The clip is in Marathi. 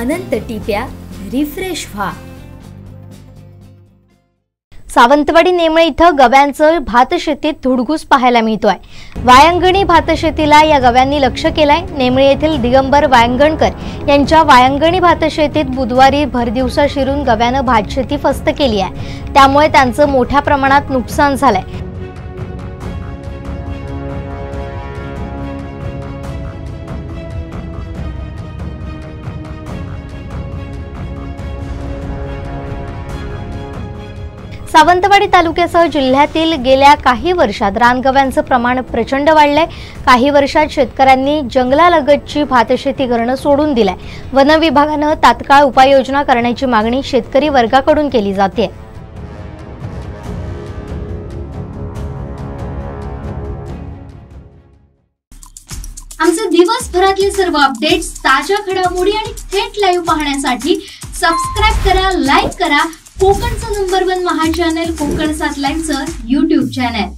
अनंत टिप्या रिफ्रेश व्हा। सावंतवाडी नेमळे इथं गव्यांचं भातशेतीत धुडगूस पाहायला मिळतोय। वायंगणी भातशेतीला या गव्यांनी लक्ष केलंय। नेमळे येथील दिगंबर वायंगणकर यांच्या वायंगणी भातशेतीत बुधवारी भरदिवसा शिरून गव्यानं भातशेती फस्त केली आहे, त्यामुळे त्यांचं मोठ्या प्रमाणात नुकसान झालंय। सावंतवाडी तालुक्यासह जिल्ह्यातील गेल्या काही वर्षात रानगव्यांचं प्रमाण प्रचंड वाढलंय। काही वर्षात शेतकऱ्यांनी जंगलालगतची भातशेती करणं सोडून दिलंय। वन विभागानं तात्काळ उपाययोजना करण्याची मागणी शेतकरी वर्गाकडून केली जाते। आमचे दिवसभरातले सर्व अपडेट्स, ताज्या घडामोडी आणि थेट लाईव्ह पाहण्यासाठी सबस्क्राइब करा, लाईक करा कोकणचं नंबर 1 महा चॅनल कोकण 7 लाईव्हचं YouTube चॅनल।